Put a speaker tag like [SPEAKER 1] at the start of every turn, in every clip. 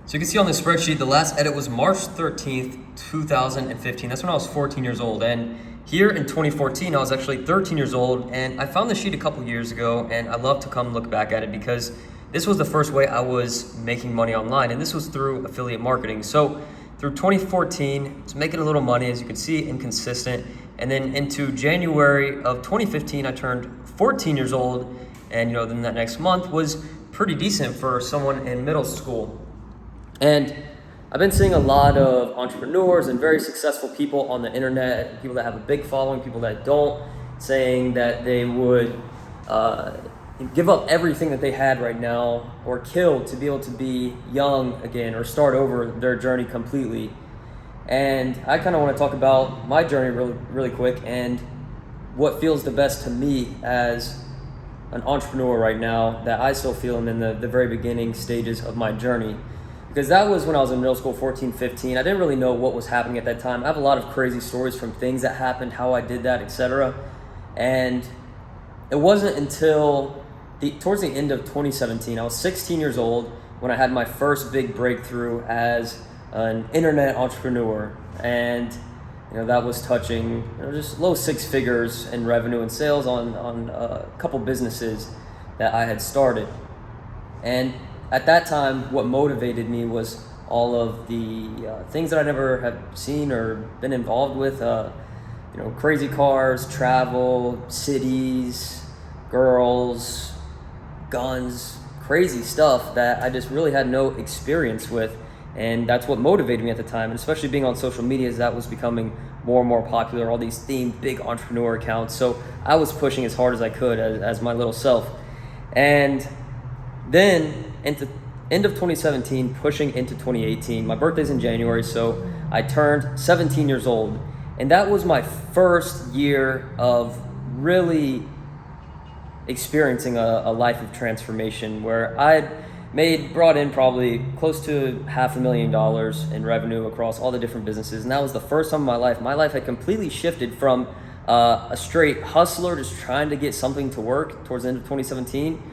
[SPEAKER 1] So you can see on the spreadsheet, the last edit was March 13th, 2015. That's when I was 14 years old. And here in 2014, I was actually 13 years old. And I found the sheet a couple years ago, and I love to come look back at it because this was the first way I was making money online. And this was through affiliate marketing. So through 2014, I was making a little money, as you can see, inconsistent. And then into January of 2015, I turned 14 years old. And then that next month was pretty decent for someone in middle school. And I've been seeing a lot of entrepreneurs and very successful people on the internet, people that have a big following, people that don't, saying that they would give up everything that they had right now or kill to be able to be young again or start over their journey completely. And I kind of want to talk about my journey really quick and what feels the best to me as an entrepreneur right now that I still feel in the very beginning stages of my journey. Because that was when I was in middle school, 14, 15. I didn't really know what was happening at that time. I have a lot of crazy stories from things that happened, how I did that, etc. And it wasn't until towards the end of 2017, I was 16 years old when I had my first big breakthrough as an internet entrepreneur. And that was touching just low six figures in revenue and sales on a couple businesses that I had started. And at that time, what motivated me was all of the things that I never have seen or been involved with. Crazy cars, travel, cities, girls, guns, crazy stuff that I just really had no experience with. And that's what motivated me at the time. And especially being on social media, as that was becoming more and more popular, all these themed big entrepreneur accounts. So I was pushing as hard as I could as my little self. And then into end of 2017, pushing into 2018. My birthday's in January, so I turned 17 years old. And that was my first year of really experiencing a life of transformation where I'd brought in probably close to $500,000 in revenue across all the different businesses. And that was the first time in my life. My life had completely shifted from a straight hustler just trying to get something to work towards the end of 2017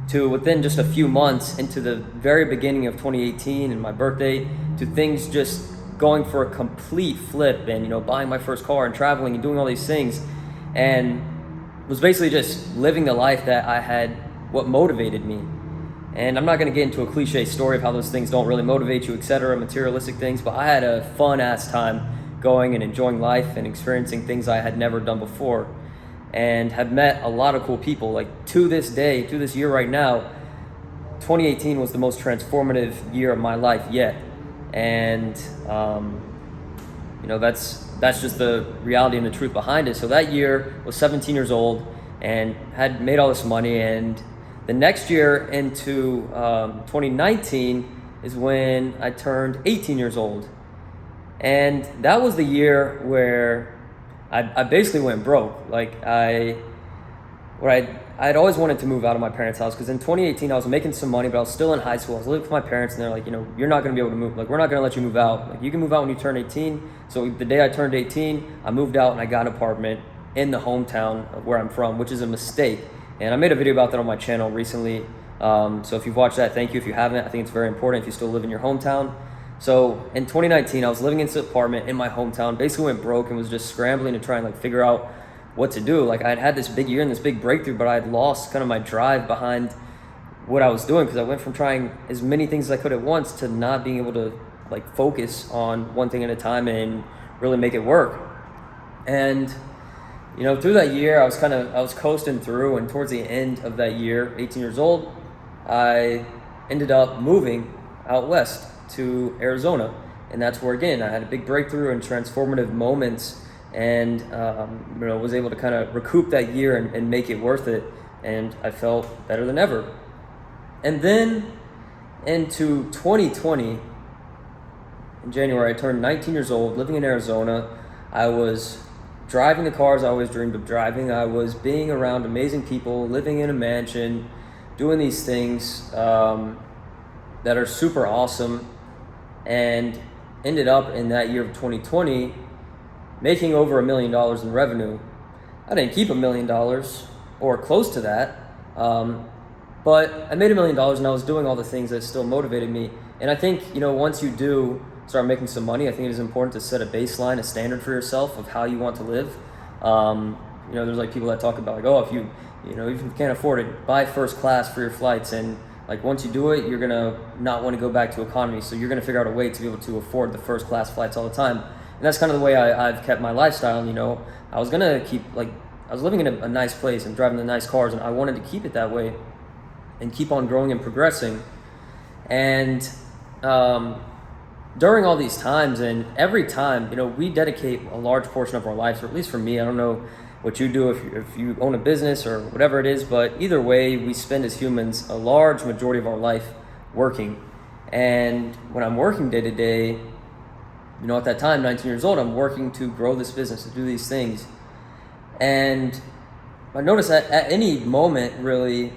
[SPEAKER 1] to within just a few months into the very beginning of 2018 and my birthday to things just going for a complete flip and buying my first car and traveling and doing all these things, and was basically just living the life that I had, what motivated me. And I'm not going to get into a cliche story of how those things don't really motivate you, etc., materialistic things, but I had a fun ass time going and enjoying life and experiencing things I had never done before, and have met a lot of cool people. Like to this day, to this year right now, 2018 was the most transformative year of my life yet. And that's just the reality and the truth behind it. So that year was 17 years old and had made all this money. And the next year into 2019 is when I turned 18 years old. And that was the year where I basically went broke. Like I'd always wanted to move out of my parents' house because in 2018 I was making some money, but I was still in high school. I was living with my parents, and they're like, you're not going to be able to move. Like, we're not going to let you move out. Like, you can move out when you turn 18. So the day I turned 18, I moved out and I got an apartment in the hometown of where I'm from, which is a mistake. And I made a video about that on my channel recently. So if you've watched that, thank you. If you haven't, I think it's very important if you still live in your hometown. So in 2019, I was living in this apartment in my hometown, basically went broke and was just scrambling to try and figure out what to do. Like, I'd had this big year and this big breakthrough, but I had lost kind of my drive behind what I was doing because I went from trying as many things as I could at once to not being able to focus on one thing at a time and really make it work. And through that year, I was coasting through, and towards the end of that year, 18 years old, I ended up moving out west to Arizona. And that's where, again, I had a big breakthrough and transformative moments, and was able to kind of recoup that year and make it worth it. And I felt better than ever. And then into 2020, in January, I turned 19 years old, living in Arizona. I was driving the cars I always dreamed of driving. I was being around amazing people, living in a mansion, doing these things that are super awesome, and ended up in that year of 2020 making over $1 million in revenue. I didn't keep $1 million or close to that, But I made $1 million and I was doing all the things that still motivated me. And I think, once you do start making some money, I think it is important to set a baseline, a standard for yourself of how you want to live. There's like people that talk about like, oh, if you can't afford it, buy first class for your flights. And like once you do it, you're gonna not want to go back to economy. So you're gonna figure out a way to be able to afford the first class flights all the time. And that's kind of the way I've kept my lifestyle. I was gonna keep I was living in a nice place and driving the nice cars, and I wanted to keep it that way and keep on growing and progressing. And during all these times, and every time, we dedicate a large portion of our lives, or at least for me, I don't know what you do if you own a business or whatever it is, but either way, we spend as humans a large majority of our life working. And when I'm working day to day, at that time, 19 years old, I'm working to grow this business, to do these things. And I noticed that at any moment, really,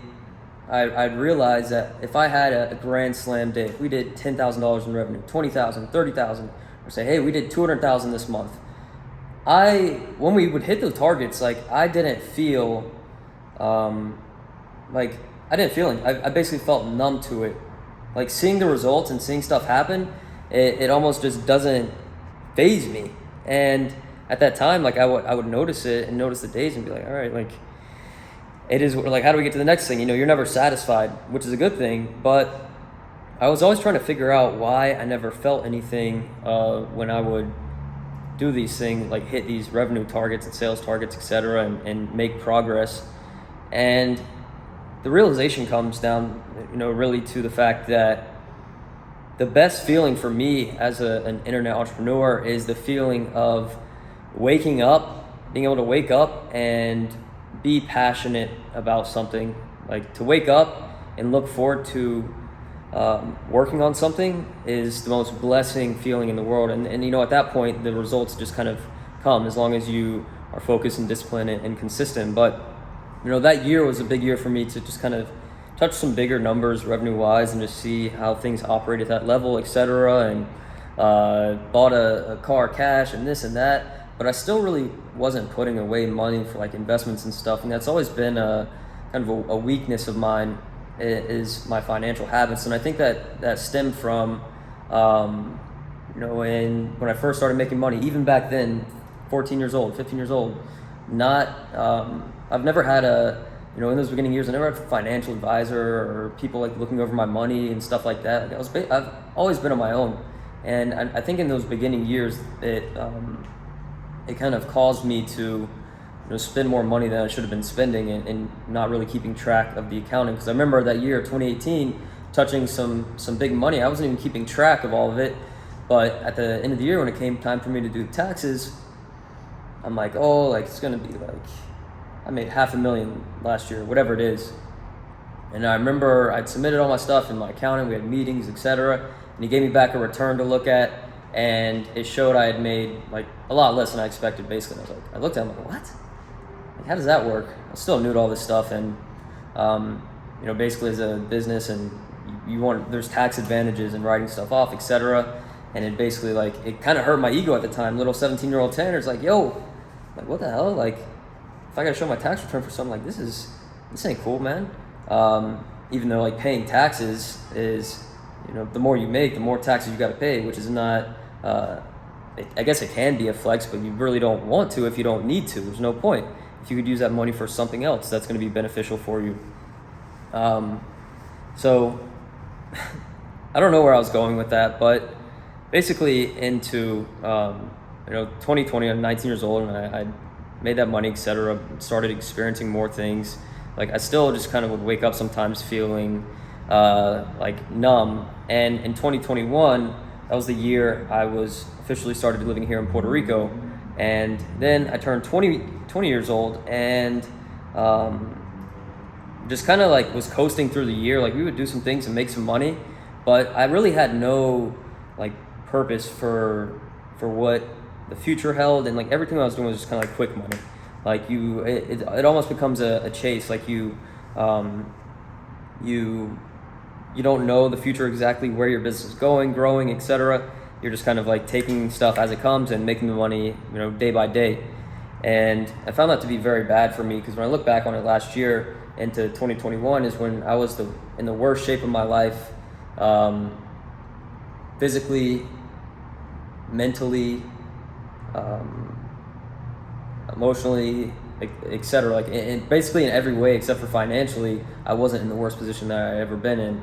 [SPEAKER 1] I'd realize that if I had a grand slam day, if we did $10,000 in revenue, $20,000, $30,000, or say, hey, we did $200,000 this month, when we would hit those targets, I didn't feel, I basically felt numb to it. Like seeing the results and seeing stuff happen, it almost just doesn't faze me. And at that time, I would notice it and notice the days and be like, all right, it is how do we get to the next thing? You're never satisfied, which is a good thing, but I was always trying to figure out why I never felt anything when I would do these things, hit these revenue targets and sales targets, etc., and make progress. And the realization comes down, really to the fact that the best feeling for me as an internet entrepreneur is the feeling of waking up, being able to wake up and be passionate about something, to wake up and look forward to working on something is the most blessing feeling in the world. And at that point, the results just kind of come as long as you are focused and disciplined and consistent. But, that year was a big year for me to just kind of touch some bigger numbers revenue wise and just see how things operate at that level, etc. And bought a car cash and this and that. But I still really wasn't putting away money for investments and stuff. And that's always been a kind of a weakness of mine, is my financial habits. And I think that stemmed from, when I first started making money, even back then, 14 years old, 15 years old, I've never had in those beginning years, I never had a financial advisor or people looking over my money and stuff like that. I've always been on my own. And I think in those beginning years, it kind of caused me to spend more money than I should have been spending and not really keeping track of the accounting. Because I remember that year, 2018, touching some big money. I wasn't even keeping track of all of it. But at the end of the year, when it came time for me to do taxes, I'm like, oh, it's going to be I made $500,000 last year, whatever it is. And I remember I'd submitted all my stuff in my accounting. We had meetings, etc. And he gave me back a return to look at. And it showed I had made a lot less than I expected, basically. I looked at him what? How does that work? I still new to all this stuff, and basically as a business, and there's tax advantages in writing stuff off, etc. And it basically it kind of hurt my ego at the time. Little 17-year-old Tanner's yo, what the hell? If I gotta show my tax return for something this ain't cool, man. Even though paying taxes is, the more you make, the more taxes you gotta pay, which is not. I guess it can be a flex, but you really don't want to if you don't need to. There's no point. If you could use that money for something else, that's going to be beneficial for you. So I don't know where I was going with that, but basically into 2020, I'm 19 years old, and I made that money, etc. Started experiencing more things. I still just kind of would wake up sometimes feeling numb. And in 2021, that was the year I was officially started living here in Puerto Rico. And then I turned 20 years old, and just kind of was coasting through the year. We would do some things and make some money, but I really had no purpose for what the future held, and everything I was doing was just kind of quick money. It almost becomes a chase. You don't know the future exactly where your business is going, growing, etc. You're just kind of taking stuff as it comes and making the money, day by day. And I found that to be very bad for me, because when I look back on it last year into 2021 is when I was in the worst shape of my life, physically, mentally, emotionally, etc. Like, basically in every way except for financially, I wasn't in the worst position that I ever been in.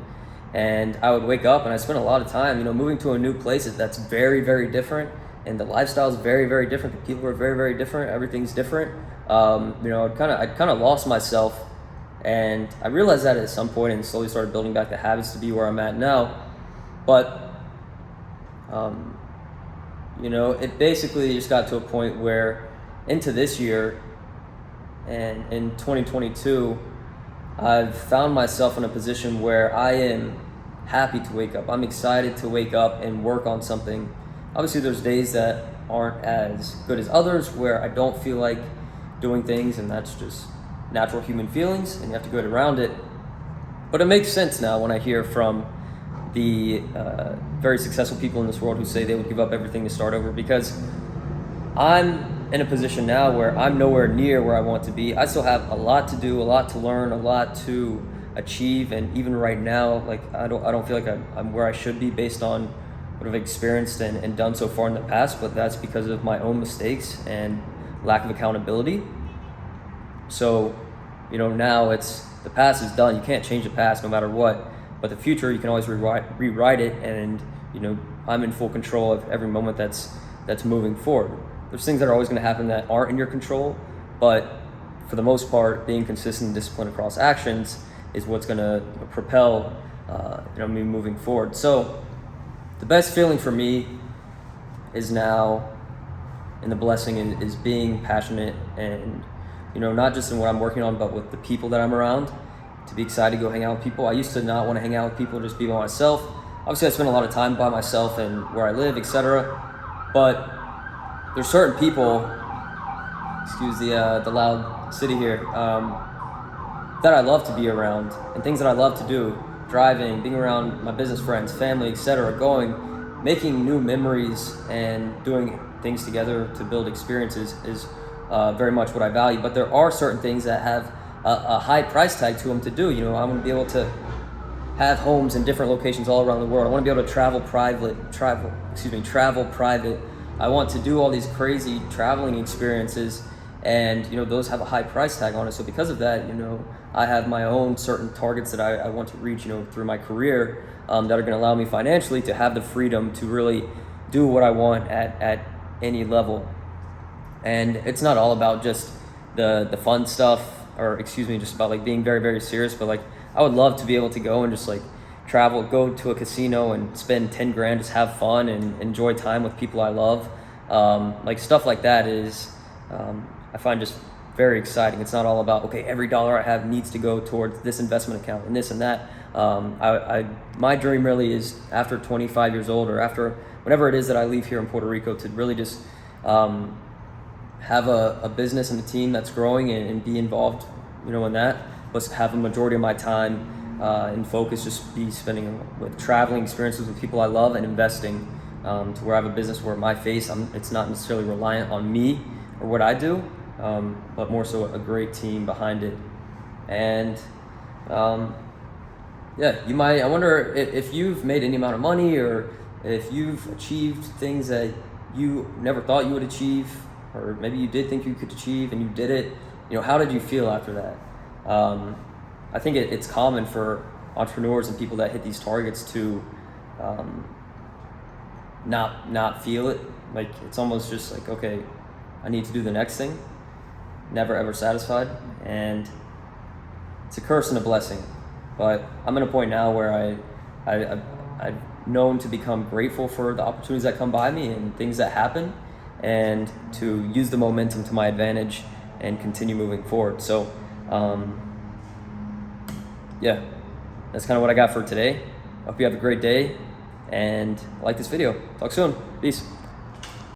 [SPEAKER 1] And I would wake up and I spent a lot of time, moving to a new place that's very, very different, and the lifestyle is very, very different. The people are very, very different. Everything's different. I'd kind of lost myself, and I realized that at some point, and slowly started building back the habits to be where I'm at now. But it basically just got to a point where into this year and in 2022, I've found myself in a position where I am happy to wake up. I'm excited to wake up and work on something. Obviously, there's days that aren't as good as others where I don't feel like doing things, and that's just natural human feelings, and you have to get around it. But it makes sense now when I hear from the very successful people in this world who say they would give up everything to start over, because I'm in a position now where I'm nowhere near where I want to be. I still have a lot to do, a lot to learn, a lot to achieve, and even right now, like I don't feel like I'm where I should be based on what I've experienced and done so far in the past, but that's because of my own mistakes and lack of accountability. So, now the past is done. You can't change the past no matter what, but the future, you can always rewrite it, and I'm in full control of every moment that's moving forward. There's things that are always going to happen that aren't in your control, but for the most part, being consistent and disciplined across actions is what's going to propel me moving forward. So the best feeling for me is now, and the blessing is being passionate, and not just in what I'm working on, but with the people that I'm around, to be excited to go hang out with people. I used to not want to hang out with people, just be by myself. Obviously, I spend a lot of time by myself and where I live, etc. But there's certain people, excuse the loud city here, that I love to be around, and things that I love to do, driving, being around my business friends, family, etc., making new memories and doing things together to build experiences is very much what I value. But there are certain things that have a high price tag to them to do. I want to be able to have homes in different locations all around the world. I want to be able to travel private. I want to do all these crazy traveling experiences, and those have a high price tag on it. So because of that, I have my own certain targets that I want to reach, through my career, that are going to allow me financially to have the freedom to really do what I want at any level. And it's not all about just the fun stuff, or just about like being very, very serious, but like I would love to be able to go and just like travel, go to a casino and spend 10 grand, just have fun and enjoy time with people I love. Like stuff like that is, I find just very exciting. It's not all about, okay, every dollar I have needs to go towards this investment account and this and that. My dream really is, after 25 years old, or after whenever it is that I leave here in Puerto Rico, to really just have a business and a team that's growing, and be involved, in that, but have a majority of my time and focus just be spending with traveling experiences with people I love, and investing to where I have a business where my face, it's not necessarily reliant on me or what I do, but more so a great team behind it. And I wonder if you've made any amount of money, or if you've achieved things that you never thought you would achieve, or maybe you did think you could achieve and you did it. How did you feel after that? I think it's common for entrepreneurs and people that hit these targets to not feel it. Like, it's almost just like, okay, I need to do the next thing. Never ever satisfied, and it's a curse and a blessing. But I'm at a point now where I've known to become grateful for the opportunities that come by me and things that happen, and to use the momentum to my advantage and continue moving forward. So that's kind of what I got for today. I hope you have a great day and like this video. Talk soon. Peace.